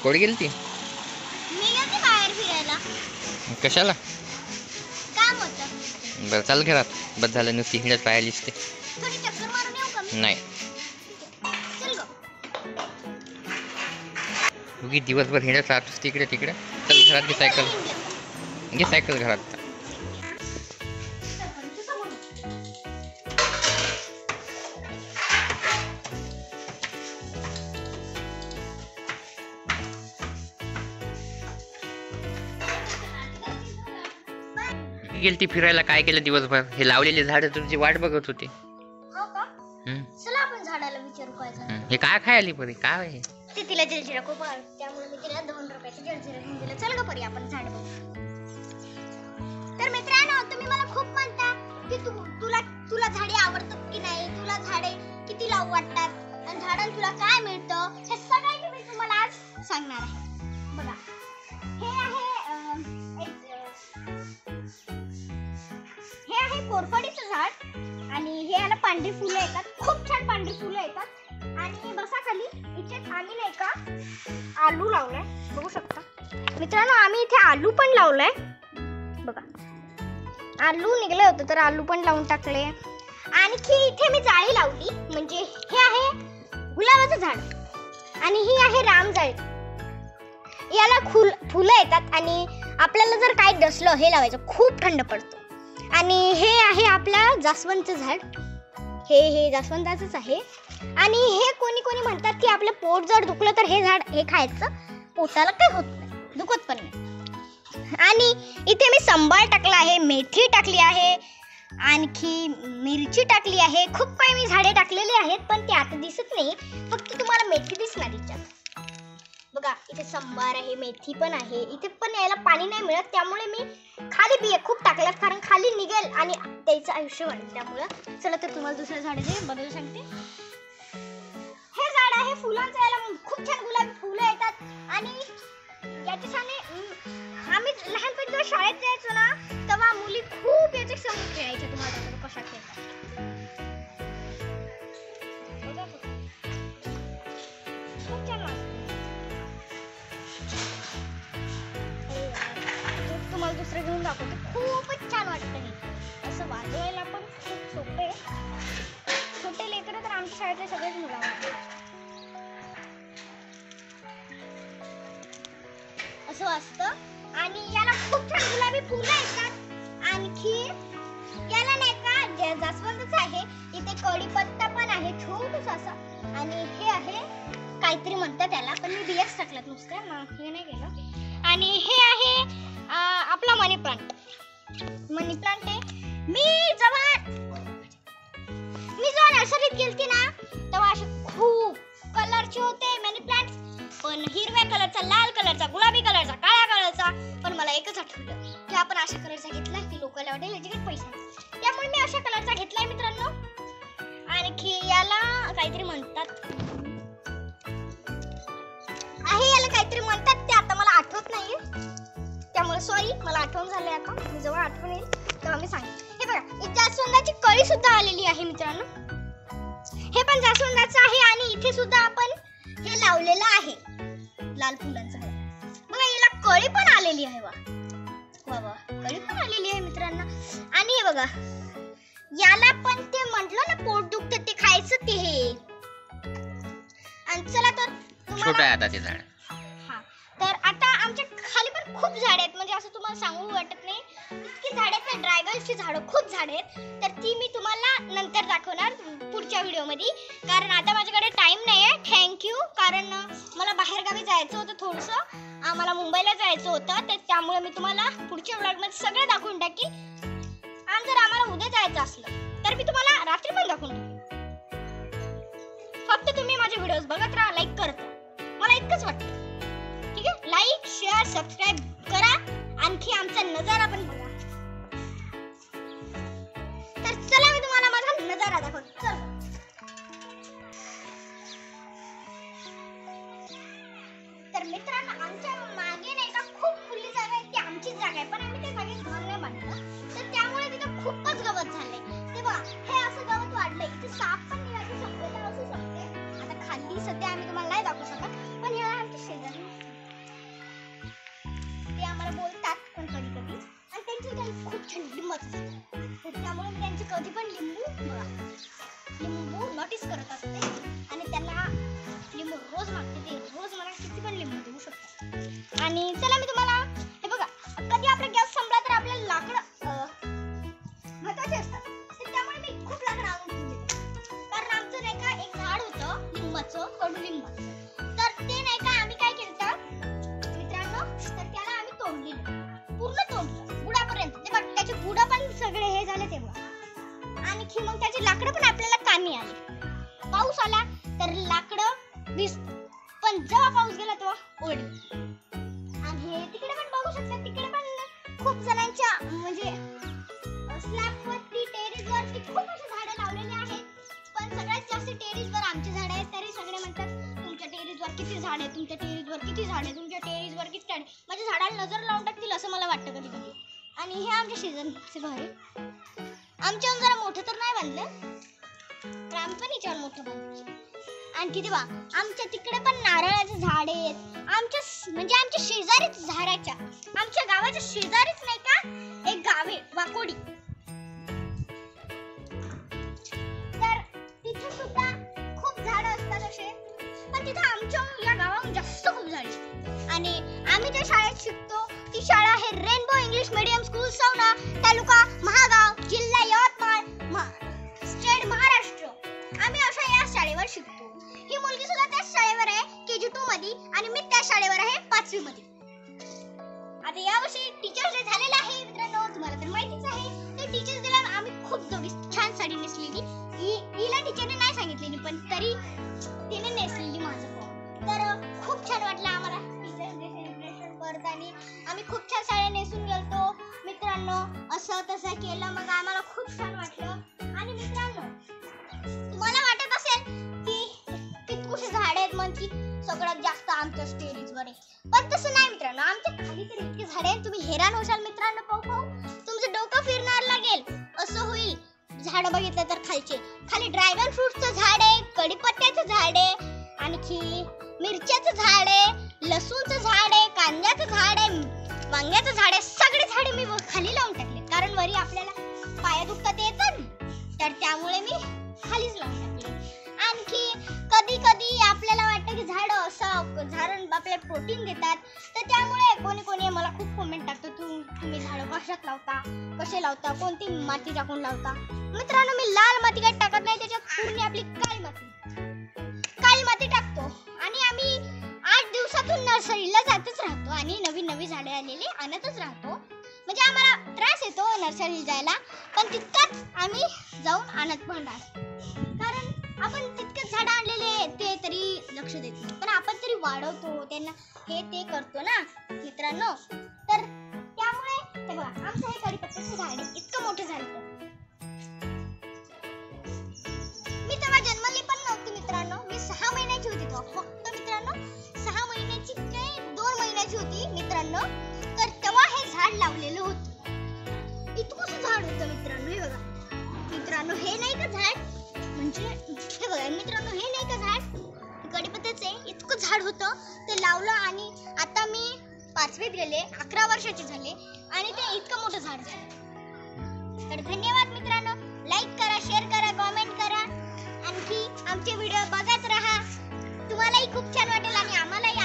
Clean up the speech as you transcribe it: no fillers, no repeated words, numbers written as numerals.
कोण गेलती? मी गेलती बाहेर फिरायला. कशाला? काम होतं. बरं चल घरात. बस झालं नुसती हिंडत पाहिलीस ते. थोडी चक्कर मारून येऊ का मी? नाही. चल गं. उगी दिवसभर हिंडत राहतोस तिकडे तिकडे. चल घरात घे सायकल. घे सायकल घरात. गेलती फिरायला, काय केलं दिवसभर? हे लावलेले झाड तुझी वाट बघत होती. हो का? चला आपण झाडाला विचारू काय झालं. हे काय खायली परी? काय आहे? ते तिला जलजिरा खूप आवडतं, त्यामुळे मी तिला 2 रुपयाचं जलजिरा घेऊन दिलं. चल गं परी आपण झाड बघू. तर मित्रांनो, तुम्ही मला खूप म्हणता की तुला झाडे आवडतात की नाही, तुला झाडे किती लावू वाटतात आणि झाडांना तुला काय मिळतं, हे सगळं मी तुम्हाला आज सांगणार आहे. बघा, हे आहे कोरफडीचं झाड आणि हे याला पांढरी फुलं येतात. खूप छान पांढरी फुलं येतात. आणि बसा खाली. इथे आम्ही नाही का आलू लावलाय, बघू शकता मित्रांनो. आम्ही इथे आलू पण लावलाय बघा. आलू निघले होते तर आलू पण लावून टाकले. आणखी इथे मी जाळी लावली, म्हणजे हे आहे गुलाबाचं झाड आणि ही आहे रामजाळी. याला फुलं येतात आणि आपल्याला जर काय डसलं हे लावायचं, खूप थंड पडतं. आणि हे आहे आपलं जास्वंदचं झाड. हे जास्वंदाचंच आहे. आणि हे कोणी म्हणतात की आपलं पोट जर दुखलं तर हे झाड हे खायचं, पोटाला काही होत नाही, दुखत पण नाही. आणि इथे मी संबार टाकला आहे, मेथी टाकली आहे, आणखी मिरची टाकली आहे. खूप काही मी झाडे टाकलेली आहेत, पण ते आता दिसत नाही, फक्त तुम्हाला मेथी दिसणार इथे. बघा इथे संबार आहे, मेथी पण आहे. इथे पण याला पाणी नाही मिळत, त्यामुळे मी खाली बिया खूप टाकल्यात, कारण खाली निघेल आणि त्याचं आयुष्य वाढेल. त्यामुळं चला तर तुम्हाला दुसऱ्या झाडाचे बदल सांगते. हे झाड आहे फुलांचं, याला खूप छान गुलाबी फुलं येतात. आणि याच्यासाठी आम्ही लहानपणी जेव्हा शाळेत जायचो ना, तेव्हा मुली खूप याच्या समोर खेळायच्या. तुम्हाला कशा खेळतात खूप छान वाटतं. तुम्हाला दुसरं घेऊन दाखवते, खूपच छान वाटतं. हे असं वाजवायला पण खूप सोपं आहे. छोटे लेकरं तर आमच्या शाळेतले सगळेच मुलं आवडतात. असं असतं. आणि याला खूप छान गुलाबी फुलं येतात. आणखी याला नाही का जास्वंदच आहे. इथे कढीपत्ता पण आहे छोटूसा असा. आणि हे आहे काहीतरी म्हणतात त्याला, पण मी बियाच टाकल्यात नुसत्या, हे नाही केलं. आणि हे आहे आपला मनी प्लांट. मनी प्लांट आहे. मी जेव्हा नर्सरीत गेलती ना, तेव्हा असे खूप कलरचे होते मनी प्लांट्स. पण हिरव्या कलरचा, लाल कलरचा, गुलाबी कलरचा, काळ्या कलरचा. पण मला एकच आठवलं की आपण अशा कलरचा घेतला की लोकांना वाटेल याचे काही पैसे, त्यामुळे मी अशा कलरचा घेतलाय मित्रांनो. आणखी याला काहीतरी म्हणतात आहे, याला काहीतरी म्हणतात, ते आता मला आठवत नाहीये, त्यामुळे सॉरी. मला आठवण झालंय. आता मी जेव्हा आठवण येईल तेव्हा मी सांगेन. हे बघा, इथे जास्वंदाची कळी सुद्धा आलेली आहे मित्रांनो. हे पण जास्वंदाचं आहे. आणि इथे सुद्धा आपण हे लावलेलं आहे लाल फुलांचं. बघा याला कळी पण आलेली आहे. वा कळी पण आलेली आहे मित्रांनो. आणि हे बघा, याला पण ते म्हटलं ना पोट दुखतं ते खायचं ते हे. आणि चला तर छोटं आहे आता ते झाड. तर आता आमच्या खाली पण खूप झाड आहेत, म्हणजे असं तुम्हाला सांगू वाटत नाही, इतकी झाड आहेत. ड्रॅगन्सची झाडं खूप झाड आहेत. तर ती मी तुम्हाला नंतर दाखवणार पुढच्या व्हिडिओमध्ये, कारण आता माझ्याकडे टाइम नाही आहे. थँक्यू. कारण मला बाहेरगावी जायचं होतं थोडंसं, आम्हाला मुंबईला जायचं होतं, तर त्यामुळे मी तुम्हाला पुढच्या व्लॉगमध्ये सगळं दाखवून टाकीन. आणि जर आम्हाला उद्या जायचं असलं तर मी तुम्हाला रात्री पण दाखवून टाकीन. फक्त तुम्ही माझे व्हिडिओज बघत राहा, लाईक करत राहा, मला इतकंच वाटतं. ठीक आहे, लाईक शेअर सबस्क्राईब करा. आणखी आमचा नजारा पण बघा. तर चला मी तुम्हाला माझा नजारा दाखवतो. चल तर मित्रांनो, आमच्या मागे नाही का खूप खुली जागा आहे, ती आमचीच जागा आहे, पण आम्ही त्या जागेत घर नाही बांधलं, तर त्यामुळे तिथं खूपच गवत झालंय. ते बघा, हे असं गवत वाढलंय. इथे साप पण निघायची शक्यता असू शकते. आता खाली सध्या आम्ही तुम्हाला नाही दाखवू शकत, पण ह्या आमच्या शेजारी छान लिंबाचं झाड. तर त्यामुळे मी त्यांची कधी पण लिंबू नोटीस करत असते आणि त्यांना लिंबू रोज मागते. ते रोज मला किती पण लिंबू देऊ शकतात. आणि चला मी तुम्हाला हे बघा, कधी आपला गॅस संपला तर आपल्याला लाकडं महत्वाचे असतात. तर त्यामुळे मी खूप लाकडं आणून ठेवले. कारण आमचं नाही का एक झाड होतं लिंबाचं, कडुलिंबाचं. तर ते नाही का आम्ही काय केलं मित्रांनो, तर त्याला आम्ही तोडलेलं, पूर्ण तोडलं बुडापर्यंत. ते बघ त्याचे बुडं पण सगळे हे झाले ते बघा. आणखी मग त्याची लाकडं पण आपल्याला कामी आली. पाऊस आला तर लाकडं पण जेव्हा पाऊस गेला तेव्हा ओढली. आणि तिकडे पण बघू शकता, तिकडे पण खूप जणांच्या म्हणजे स्लॅबवरती, टेरेसवरती खूप अशी झाडं लावलेली आहेत. पण सगळ्यात जास्त टेरेसवर आमची झाडं आहेत. तरी सगळे म्हणतात तुमच्या टेरेसवर किती झाड आहे, तुमच्या टेरेसवर किती झाड आहे, तुमच्या टेरेसवर किती झाड आहे. माझ्या झाडाला नजर लावून टाकतील असं मला वाटतं कधी कधी. आणि हे आमच्या सीझनचे घर आहे. आमच्याहून जरा मोठं तर नाही बांधलं, तर आम्ही पण याच्यावर मोठं बांधलं. आणखी तेव्हा आमच्या तिकडे पण नारळाचे झाड आहेत. म्हणजे आमच्या शेजारीच झाडाच्या, आमच्या गावाच्या शेजारीच नाही का एक गाव आहे वाकोडी. तर तिथे सुद्धा खूप झाडं असतात असे. पण तिथे आमच्या या गावाहून जास्त खूप झाडे. आणि आम्ही ज्या शाळेत शिकतो ती शाळा आहे रेनबो इंग्लिश मीडियम स्कूल सौना, तालुका महागाव, जिल्हा यवतमाळ, स्टेट महाराष्ट्र. आम्ही अशा या शाळेवर शिकतो. ही मुलगी सुद्धा त्याच शाळेवर आहे KG 2 मध्ये आणि मी त्या शाळेवर आहे 5वी मध्ये. आता यावर्षी टीचर्स डे झालेला आहे मित्रांनो, तुम्हाला तर माहितीच आहे. ते टीचर्स डेला आम्ही खूप जोडी छान साडी नेसलेली. हिला टीचरने नाही सांगितलेली पण तरी तिने नेसलेली माझं फॉर्म. तर खूप छान वाटलं आम्हाला टीचर्स डे सेलिब्रेशन करताना. आम्ही खूप छान साड्या नेसून गेलतो मित्रांनो, असं तसं केलं, मग आम्हाला खूप छान वाटलं. आणि मित्रांनो तुम्हाला वाटत असेल की कितकुशे झाड आहेत म्हणजे सगळ्यात जास्त आमच्या टेरेसवर आहे. पण तसं नाही मित्रांनो, आमच्या खाली तर इतके झाडे आहेत तुम्ही हैराण होशाल मित्रांनो. पाहू तुमचं डोकं फिरणार लागेल असं होईल झाड बघितलं तर. खाली ड्रॅगन फ्रूटचं झाड आहे, कढीपत्त्याचं झाड आहे, आणखी मिरच्याचं झाड आहे, लसूणचं झाड आहे, कांद्याचं झाड आहे, वांग्याचं झाड आहे. सगळे झाडे मी खाली लावून टाकले कारण वरी आपल्याला पाया दुखतात येतात, तर त्यामुळे मी खालीच लावून टाकले. आणखी कधी कधी आपल्याला वाटतं की झाड असं झाड आपल्याला प्रोटीन देतात, तर त्यामुळे कोणी मला खूप कमेंट टाकतो तुम्ही झाडं कशात लावता, कसे लावता, कोणती माती टाकून लावता. मित्रांनो मी लाल माती काही टाकत नाही, त्याच्यात पूर्ण आपली काळी माती टाकतो. आणि आम्ही 8 दिवसातून नर्सरीला जातच राहतो आणि नवी झाडे आलेली आणतच राहतो. म्हणजे आम्हाला त्रास येतो नर्सरीला जायला, पण तितकंच आम्ही जाऊन आणत पण राहतो. कारण आपण तितकंच झाडं आणलेले ते तरी लक्ष देत नाही, पण आपण तरी वाढवतो त्यांना, हे ते करतो ना मित्रांनो. तर त्यामुळे हे बघा आमचं हे कढीपत्त्याचं झाड आहे, इतकं मोठं झालं. मी तेव्हा जन्मली पण नव्हती मित्रांनो, मी 6 महिन्याची होती तेव्हा, फक्त मित्रांनो 6 महिन्याची काय 2 महिन्याची होती मित्रांनो. तर तेव्हा हे झाड लावलेलं होतं, इतकंसं झाड होतं मित्रांनो. हे बघा मित्रांनो, हे नाही का झाड, म्हणजे हे बघा मित्रांनो, हे नाही का झाड कढीपत्त्याचे, इतकं झाड होतं. ते लावलं आणि आता मी 5वीत गेले, 11 वर्षाची झाले आणि ते इतकं मोठं झाड झालं. तर धन्यवाद मित्रांनो, लाईक करा, शेअर करा, कमेंट करा, आणखी आमचे व्हिडिओ बघत राहा. तुम्हालाही खूप छान वाटेल आणि आम्हालाही